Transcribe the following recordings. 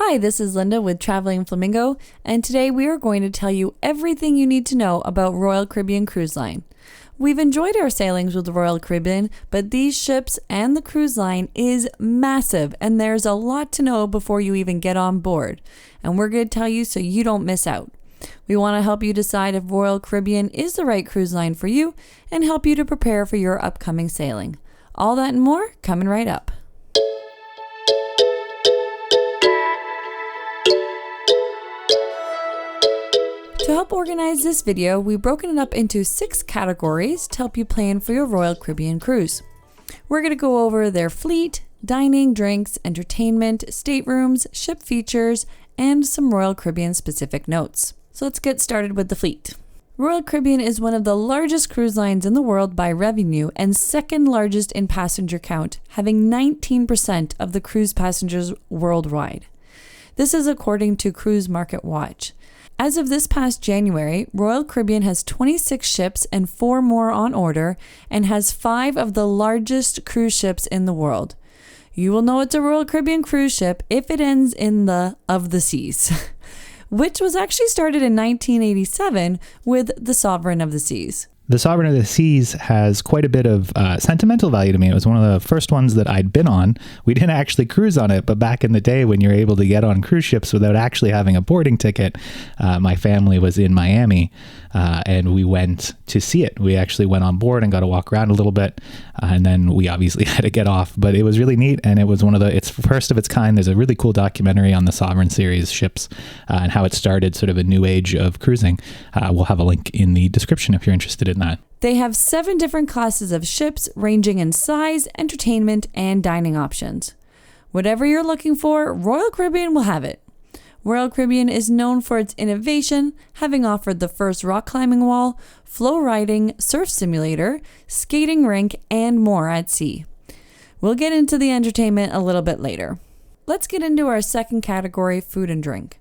Hi, this is Linda with Traveling Flamingo, and today we are going to tell you everything you need to know about Royal Caribbean Cruise Line. We've enjoyed our sailings with the Royal Caribbean, but these ships and the cruise line is massive, and there's a lot to know before you even get on board. And we're going to tell you so you don't miss out. We want to help you decide if Royal Caribbean is the right cruise line for you and help you to prepare for your upcoming sailing. All that and more coming right up. To help organize this video, we've broken it up into 6 categories to help you plan for your Royal Caribbean cruise. We're going to go over their fleet, dining, drinks, entertainment, staterooms, ship features, and some Royal Caribbean specific notes. So let's get started with the fleet. Royal Caribbean is one of the largest cruise lines in the world by revenue and second largest in passenger count, having 19% of the cruise passengers worldwide. This is according to Cruise Market Watch. As of this past January, Royal Caribbean has 26 ships and 4 more on order and has 5 of the largest cruise ships in the world. You will know it's a Royal Caribbean cruise ship if it ends in the of the seas, which was actually started in 1987 with the Sovereign of the Seas. The Sovereign of the Seas has quite a bit of sentimental value to me. It was one of the first ones that I'd been on. We didn't actually cruise on it, but back in the day when you're able to get on cruise ships without actually having a boarding ticket, my family was in Miami and we went to see it. We actually went on board and got to walk around a little bit, and then we obviously had to get off. But it was really neat, and it was it's first of its kind. There's a really cool documentary on the Sovereign series ships and how it started sort of a new age of cruising. We'll have a link in the description if you're interested in that. They have 7 different classes of ships ranging in size, entertainment, and dining options. Whatever you're looking for, Royal Caribbean will have it. Royal Caribbean is known for its innovation, having offered the first rock climbing wall, flow riding, surf simulator, skating rink, and more at sea. We'll get into the entertainment a little bit later. Let's get into our second category, food and drink.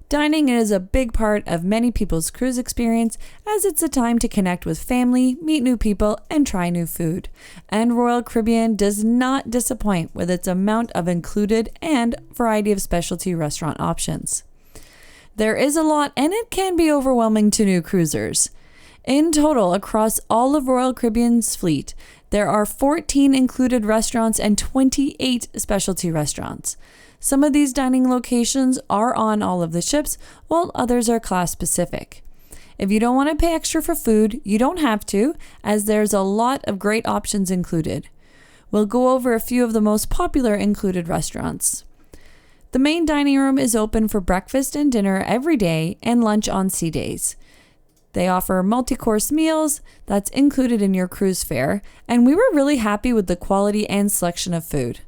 Dining is a big part of many people's cruise experience, as it's a time to connect with family, meet new people, and try new food. And Royal Caribbean does not disappoint with its amount of included and variety of specialty restaurant options. There is a lot, and it can be overwhelming to new cruisers. In total, across all of Royal Caribbean's fleet, there are 14 included restaurants and 28 specialty restaurants. Some of these dining locations are on all of the ships, while others are class specific. If you don't want to pay extra for food, you don't have to, as there's a lot of great options included. We'll go over a few of the most popular included restaurants. The main dining room is open for breakfast and dinner every day and lunch on sea days. They offer multi-course meals that's included in your cruise fare, and we were really happy with the quality and selection of food.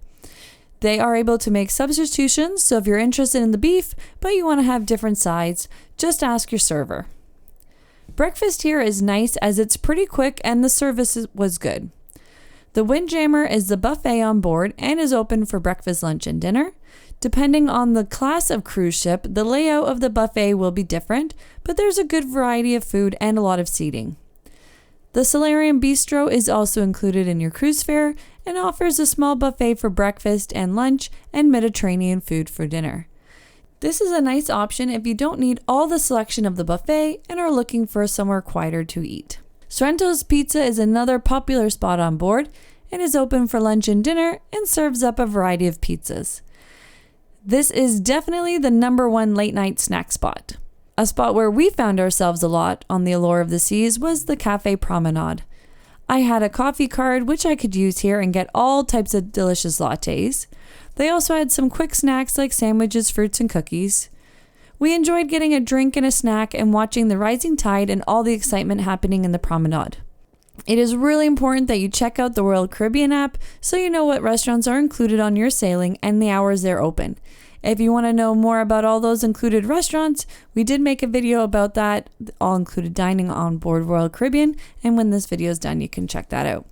They are able to make substitutions, so if you're interested in the beef, but you want to have different sides, just ask your server. Breakfast here is nice as it's pretty quick and the service was good. The Windjammer is the buffet on board and is open for breakfast, lunch, and dinner. Depending on the class of cruise ship, the layout of the buffet will be different, but there's a good variety of food and a lot of seating. The Solarium Bistro is also included in your cruise fare and offers a small buffet for breakfast and lunch and Mediterranean food for dinner. This is a nice option if you don't need all the selection of the buffet and are looking for somewhere quieter to eat. Sorrento's Pizza is another popular spot on board and is open for lunch and dinner and serves up a variety of pizzas. This is definitely the #1 late night snack spot. A spot where we found ourselves a lot on the Allure of the Seas was the Cafe Promenade. I had a coffee card which I could use here and get all types of delicious lattes. They also had some quick snacks like sandwiches, fruits, and cookies. We enjoyed getting a drink and a snack and watching the rising tide and all the excitement happening in the promenade. It is really important that you check out the Royal Caribbean app so you know what restaurants are included on your sailing and the hours they're open. If you want to know more about all those included restaurants, we did make a video about that, all included dining on board Royal Caribbean, and when this video is done, you can check that out.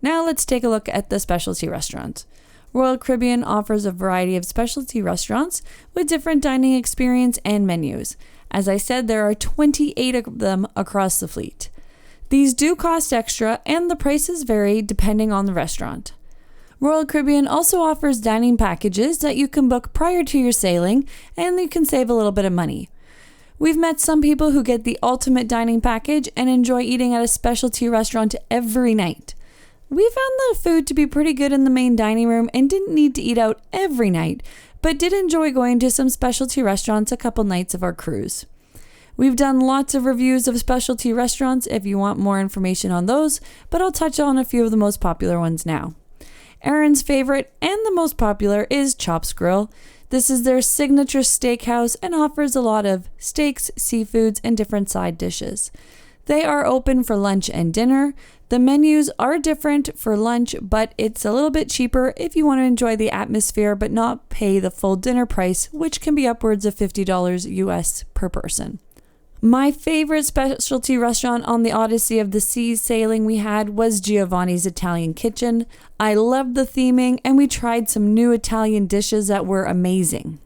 Now let's take a look at the specialty restaurants. Royal Caribbean offers a variety of specialty restaurants with different dining experience and menus. As I said, there are 28 of them across the fleet. These do cost extra, and the prices vary depending on the restaurant. Royal Caribbean also offers dining packages that you can book prior to your sailing, and you can save a little bit of money. We've met some people who get the ultimate dining package and enjoy eating at a specialty restaurant every night. We found the food to be pretty good in the main dining room and didn't need to eat out every night, but did enjoy going to some specialty restaurants a couple nights of our cruise. We've done lots of reviews of specialty restaurants if you want more information on those, but I'll touch on a few of the most popular ones now. Erin's favorite and the most popular is Chops Grill. This is their signature steakhouse and offers a lot of steaks, seafoods, and different side dishes. They are open for lunch and dinner. The menus are different for lunch, but it's a little bit cheaper if you want to enjoy the atmosphere but not pay the full dinner price, which can be upwards of $50 US per person. My favorite specialty restaurant on the Odyssey of the Seas sailing we had was Giovanni's Italian Kitchen. I loved the theming, and we tried some new Italian dishes that were amazing.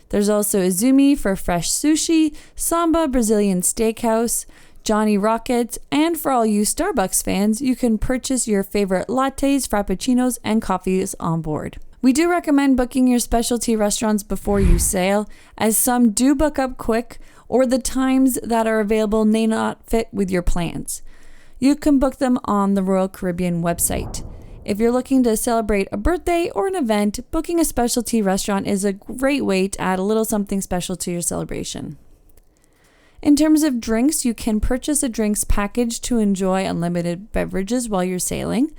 There's also Izumi for fresh sushi, Samba Brazilian Steakhouse, Johnny Rockets, and for all you Starbucks fans, you can purchase your favorite lattes, frappuccinos, and coffees on board. We do recommend booking your specialty restaurants before you sail, as some do book up quick, or the times that are available may not fit with your plans. You can book them on the Royal Caribbean website. If you're looking to celebrate a birthday or an event, booking a specialty restaurant is a great way to add a little something special to your celebration. In terms of drinks, you can purchase a drinks package to enjoy unlimited beverages while you're sailing.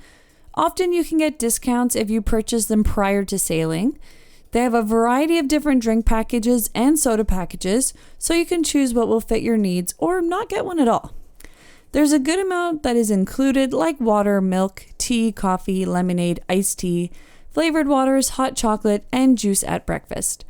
Often you can get discounts if you purchase them prior to sailing. They have a variety of different drink packages and soda packages, so you can choose what will fit your needs or not get one at all. There's a good amount that is included, like water, milk, tea, coffee, lemonade, iced tea, flavored waters, hot chocolate, and juice at breakfast.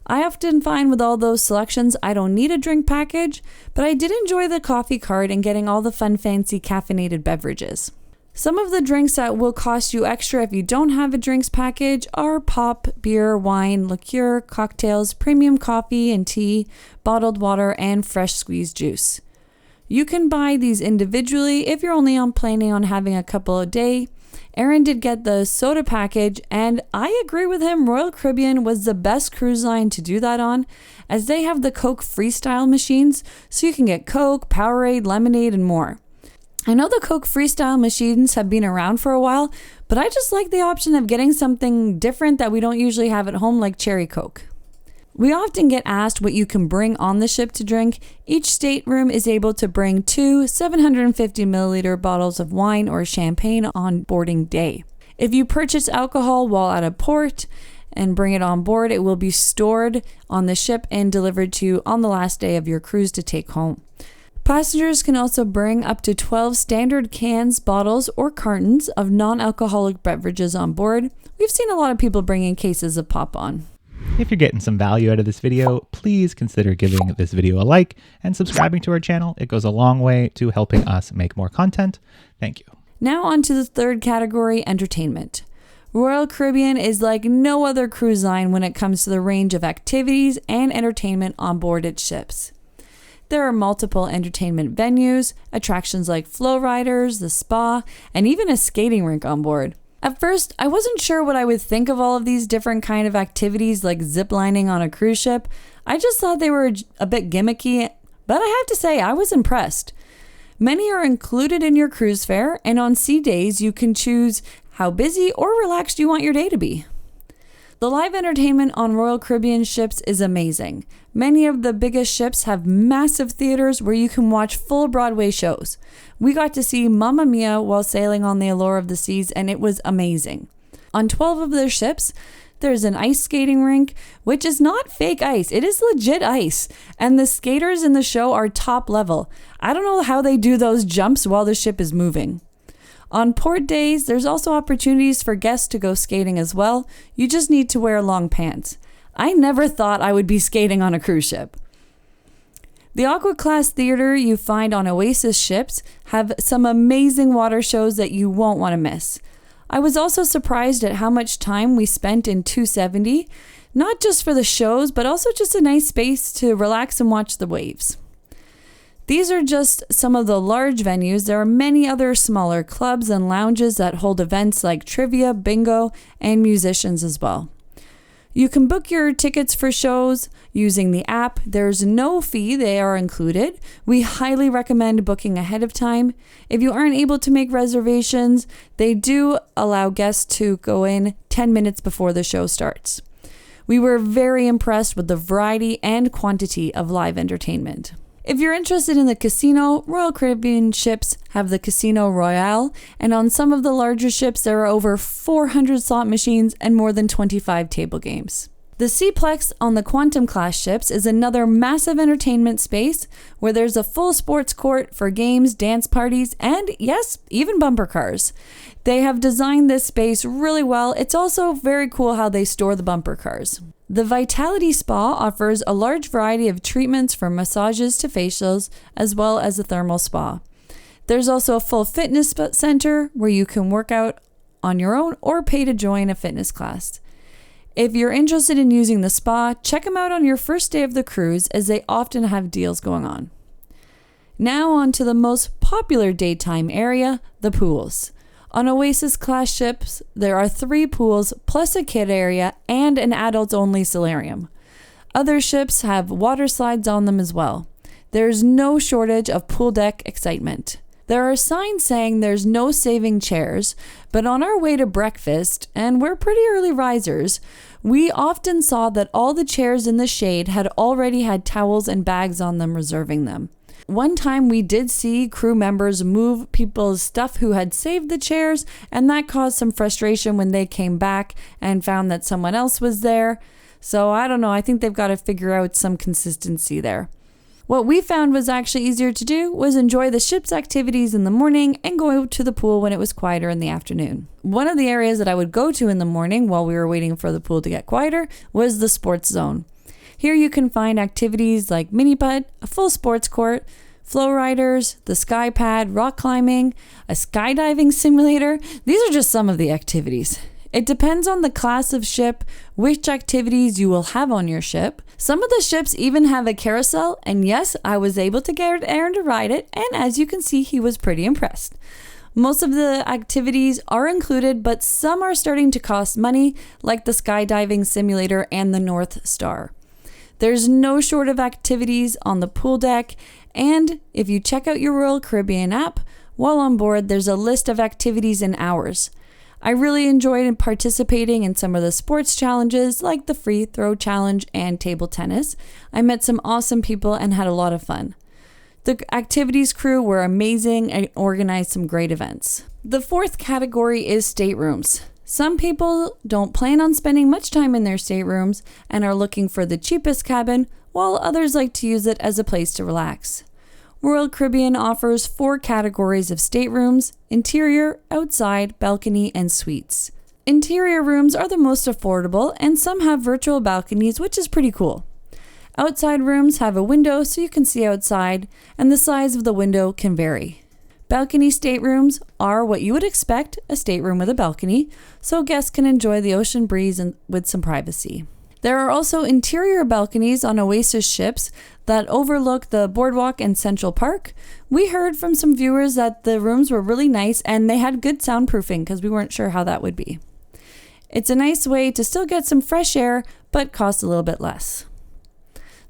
I often find with all those selections I don't need a drink package, but I did enjoy the coffee card and getting all the fun fancy caffeinated beverages. Some of the drinks that will cost you extra if you don't have a drinks package are pop, beer, wine, liqueur, cocktails, premium coffee and tea, bottled water, and fresh squeezed juice. You can buy these individually if you're only planning on having a couple a day. Erin did get the soda package, and I agree with him. Royal Caribbean was the best cruise line to do that on, as they have the Coke Freestyle machines, so you can get Coke, Powerade, lemonade, and more. I know the Coke Freestyle machines have been around for a while, but I just like the option of getting something different that we don't usually have at home, like cherry Coke. We often get asked what you can bring on the ship to drink. Each stateroom is able to bring 2 750 milliliter bottles of wine or champagne on boarding day. If you purchase alcohol while at a port and bring it on board, it will be stored on the ship and delivered to you on the last day of your cruise to take home. Passengers can also bring up to 12 standard cans, bottles, or cartons of non-alcoholic beverages on board. We've seen a lot of people bringing cases of pop-on. If you're getting some value out of this video, please consider giving this video a like and subscribing to our channel. It goes a long way to helping us make more content. Thank you. Now on to the third category, entertainment. Royal Caribbean is like no other cruise line when it comes to the range of activities and entertainment on board its ships. There are multiple entertainment venues, attractions like flow riders, the spa, and even a skating rink on board. At first, I wasn't sure what I would think of all of these different kind of activities like ziplining on a cruise ship. I just thought they were a bit gimmicky, but I have to say I was impressed. Many are included in your cruise fare, and on sea days you can choose how busy or relaxed you want your day to be. The live entertainment on Royal Caribbean ships is amazing. Many of the biggest ships have massive theaters where you can watch full Broadway shows. We got to see Mamma Mia while sailing on the Allure of the Seas, and it was amazing. On 12 of their ships, there's an ice skating rink, which is not fake ice. It is legit ice, and the skaters in the show are top level. I don't know how they do those jumps while the ship is moving. On port days, there's also opportunities for guests to go skating as well. You just need to wear long pants. I never thought I would be skating on a cruise ship. The Aqua Class Theater you find on Oasis ships have some amazing water shows that you won't want to miss. I was also surprised at how much time we spent in 270, not just for the shows, but also just a nice space to relax and watch the waves. These are just some of the large venues. There are many other smaller clubs and lounges that hold events like trivia, bingo, and musicians as well. You can book your tickets for shows using the app. There's no fee, they are included. We highly recommend booking ahead of time. If you aren't able to make reservations, they do allow guests to go in 10 minutes before the show starts. We were very impressed with the variety and quantity of live entertainment. If you're interested in the casino, Royal Caribbean ships have the Casino Royale, and on some of the larger ships there are over 400 slot machines and more than 25 table games. The Seaplex on the Quantum class ships is another massive entertainment space where there's a full sports court for games, dance parties, and yes, even bumper cars. They have designed this space really well. It's also very cool how they store the bumper cars. The Vitality Spa offers a large variety of treatments from massages to facials, as well as a thermal spa. There's also a full fitness center where you can work out on your own or pay to join a fitness class. If you're interested in using the spa, check them out on your first day of the cruise, as they often have deals going on. Now on to the most popular daytime area, the pools. On Oasis class ships, there are 3 pools plus a kid area and an adults-only solarium. Other ships have water slides on them as well. There's no shortage of pool deck excitement. There are signs saying there's no saving chairs, but on our way to breakfast, and we're pretty early risers, we often saw that all the chairs in the shade had already had towels and bags on them reserving them. One time we did see crew members move people's stuff who had saved the chairs, and that caused some frustration when they came back and found that someone else was there. So I don't know, I think they've got to figure out some consistency there. What we found was actually easier to do was enjoy the ship's activities in the morning and go to the pool when it was quieter in the afternoon. One of the areas that I would go to in the morning while we were waiting for the pool to get quieter was the sports zone. Here you can find activities like mini putt, a full sports court, flow riders, the sky pad, rock climbing, a skydiving simulator. These are just some of the activities. It depends on the class of ship, which activities you will have on your ship. Some of the ships even have a carousel, and yes, I was able to get Aaron to ride it, and as you can see, he was pretty impressed. Most of the activities are included, but some are starting to cost money, like the skydiving simulator and the North Star. There's no short of activities on the pool deck, and if you check out your Royal Caribbean app, while on board, there's a list of activities and hours. I really enjoyed participating in some of the sports challenges like the free throw challenge and table tennis. I met some awesome people and had a lot of fun. The activities crew were amazing and organized some great events. The 4th category is staterooms. Some people don't plan on spending much time in their staterooms and are looking for the cheapest cabin, while others like to use it as a place to relax. Royal Caribbean offers 4 categories of staterooms: interior, outside, balcony, and suites. Interior rooms are the most affordable, and some have virtual balconies, which is pretty cool. Outside rooms have a window so you can see outside, and the size of the window can vary. Balcony staterooms are what you would expect, a stateroom with a balcony, so guests can enjoy the ocean breeze and with some privacy. There are also interior balconies on Oasis ships that overlook the boardwalk and Central Park. We heard from some viewers that the rooms were really nice and they had good soundproofing because we weren't sure how that would be. It's a nice way to still get some fresh air, but cost a little bit less.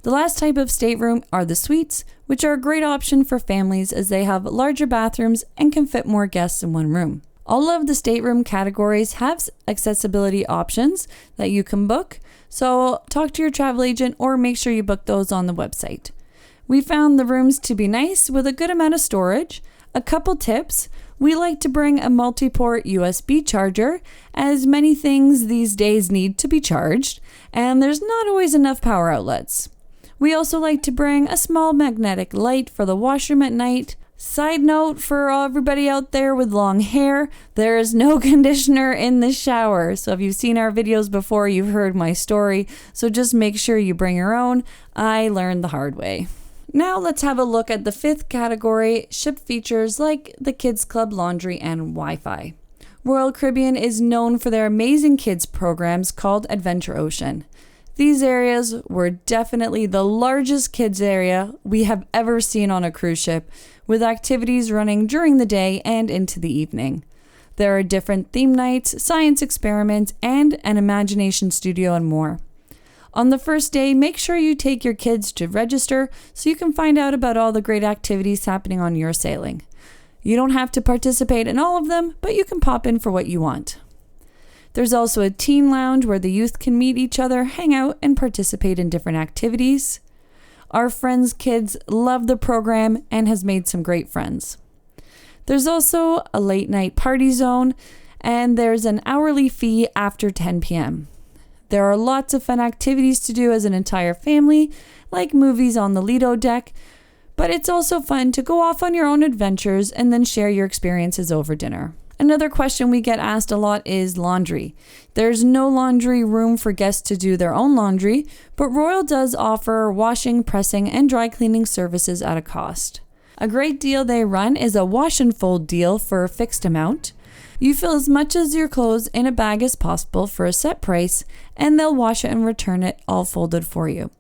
The last type of stateroom are the suites, which are a great option for families as they have larger bathrooms and can fit more guests in one room. All of the stateroom categories have accessibility options that you can book, so talk to your travel agent or make sure you book those on the website. We found the rooms to be nice with a good amount of storage. A couple tips: we like to bring a multi-port USB charger, as many things these days need to be charged, and there's not always enough power outlets. We also like to bring a small magnetic light for the washroom at night. Side note for everybody out there with long hair, there is no conditioner in the shower. So if you've seen our videos before, you've heard my story. So just make sure you bring your own. I learned the hard way. Now let's have a look at the 5th category, ship features like the Kids Club, laundry, and Wi-Fi. Royal Caribbean is known for their amazing kids programs called Adventure Ocean. These areas were definitely the largest kids area we have ever seen on a cruise ship, with activities running during the day and into the evening. There are different theme nights, science experiments, and an imagination studio and more. On the first day, make sure you take your kids to register so you can find out about all the great activities happening on your sailing. You don't have to participate in all of them, but you can pop in for what you want. There's also a teen lounge where the youth can meet each other, hang out, and participate in different activities. Our friends' kids love the program and has made some great friends. There's also a late night party zone, and there's an hourly fee after 10 p.m. There are lots of fun activities to do as an entire family, like movies on the Lido deck, but it's also fun to go off on your own adventures and then share your experiences over dinner. Another question we get asked a lot is laundry. There's no laundry room for guests to do their own laundry, but Royal does offer washing, pressing, and dry cleaning services at a cost. A great deal they run is a wash and fold deal for a fixed amount. You fill as much of your clothes in a bag as possible for a set price, and they'll wash it and return it all folded for you.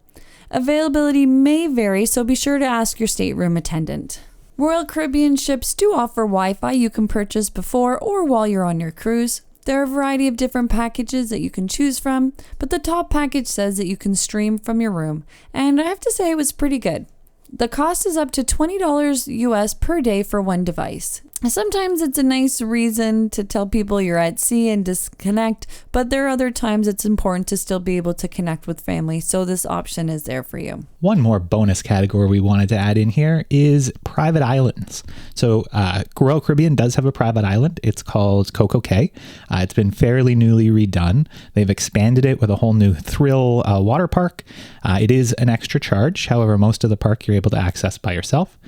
Availability may vary, so be sure to ask your stateroom attendant. Royal Caribbean ships do offer Wi-Fi you can purchase before or while you're on your cruise. There are a variety of different packages that you can choose from, but the top package says that you can stream from your room, and I have to say it was pretty good. The cost is up to $20 US per day for one device. Sometimes it's a nice reason to tell people you're at sea and disconnect, but there are other times it's important to still be able to connect with family, so this option is there for you. One more bonus category we wanted to add in here is private islands. So Royal Caribbean does have a private island. It's called CoCoKay. It's been fairly newly redone. They've expanded it with a whole new thrill water park. It is an extra charge. However, most of the park you're able to access by yourself.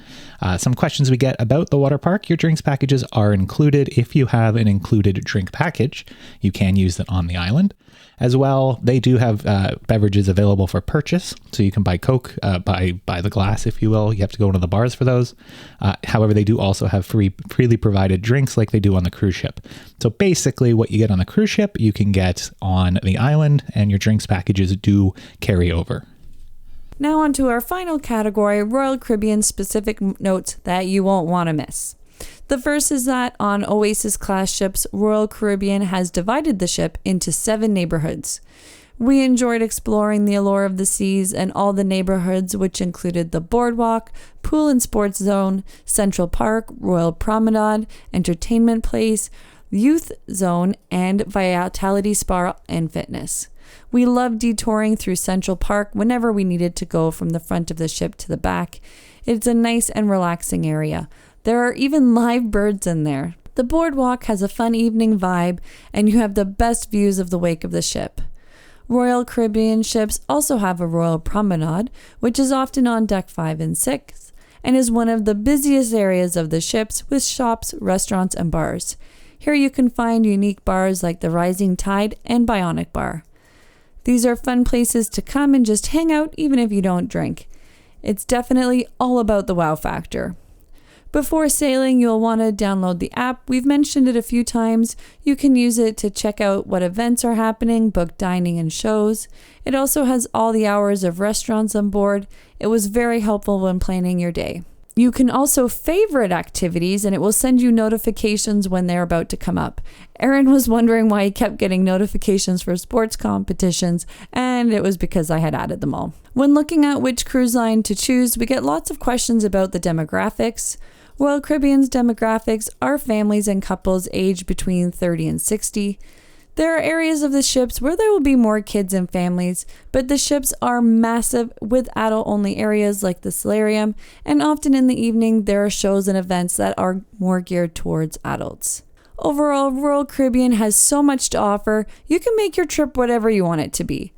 Some questions we get about the water park: your drinks packages are included. If you have an included drink package, you can use it on the island. As well, they do have beverages available for purchase, so you can buy Coke by the glass, if you will. You have to go to the bars for those. However, they do also have freely provided drinks like they do on the cruise ship. So basically, what you get on the cruise ship, you can get on the island, and your drinks packages do carry over. Now on to our final category, Royal Caribbean specific notes that you won't want to miss. The first is that on Oasis class ships, Royal Caribbean has divided the ship into 7 neighborhoods. We enjoyed exploring the Allure of the Seas and all the neighborhoods, which included the Boardwalk, Pool and Sports Zone, Central Park, Royal Promenade, Entertainment Place, Youth Zone, and Vitality Spa and Fitness. We loved detouring through Central Park whenever we needed to go from the front of the ship to the back. It's a nice and relaxing area. There are even live birds in there. The boardwalk has a fun evening vibe, and you have the best views of the wake of the ship. Royal Caribbean ships also have a Royal Promenade, which is often on deck 5 and 6, and is one of the busiest areas of the ships with shops, restaurants, and bars. Here you can find unique bars like the Rising Tide and Bionic Bar. These are fun places to come and just hang out even if you don't drink. It's definitely all about the wow factor. Before sailing, you'll want to download the app. We've mentioned it a few times. You can use it to check out what events are happening, book dining and shows. It also has all the hours of restaurants on board. It was very helpful when planning your day. You can also favorite activities, and it will send you notifications when they're about to come up. Aaron was wondering why he kept getting notifications for sports competitions, and it was because I had added them all. When looking at which cruise line to choose, we get lots of questions about the demographics. Royal Caribbean's demographics are families and couples aged between 30 and 60. There are areas of the ships where there will be more kids and families, but the ships are massive with adult-only areas like the solarium, and often in the evening there are shows and events that are more geared towards adults. Overall, Royal Caribbean has so much to offer, you can make your trip whatever you want it to be.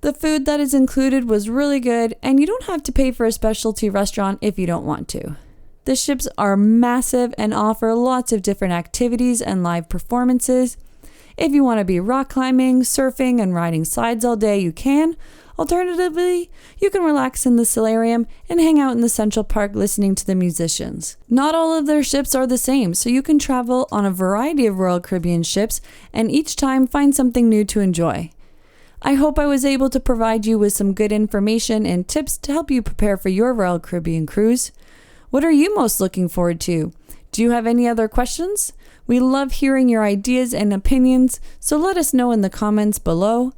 The food that is included was really good, and you don't have to pay for a specialty restaurant if you don't want to. The ships are massive and offer lots of different activities and live performances. If you want to be rock climbing, surfing, and riding slides all day, you can. Alternatively, you can relax in the solarium and hang out in the Central Park listening to the musicians. Not all of their ships are the same, so you can travel on a variety of Royal Caribbean ships and each time find something new to enjoy. I hope I was able to provide you with some good information and tips to help you prepare for your Royal Caribbean cruise. What are you most looking forward to? Do you have any other questions? We love hearing your ideas and opinions, so let us know in the comments below.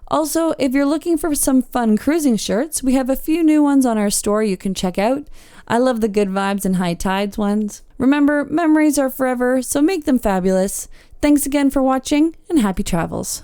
Also, if you're looking for some fun cruising shirts, we have a few new ones on our store you can check out. I love the good vibes and high tides ones. Remember, memories are forever, so make them fabulous. Thanks again for watching, and happy travels.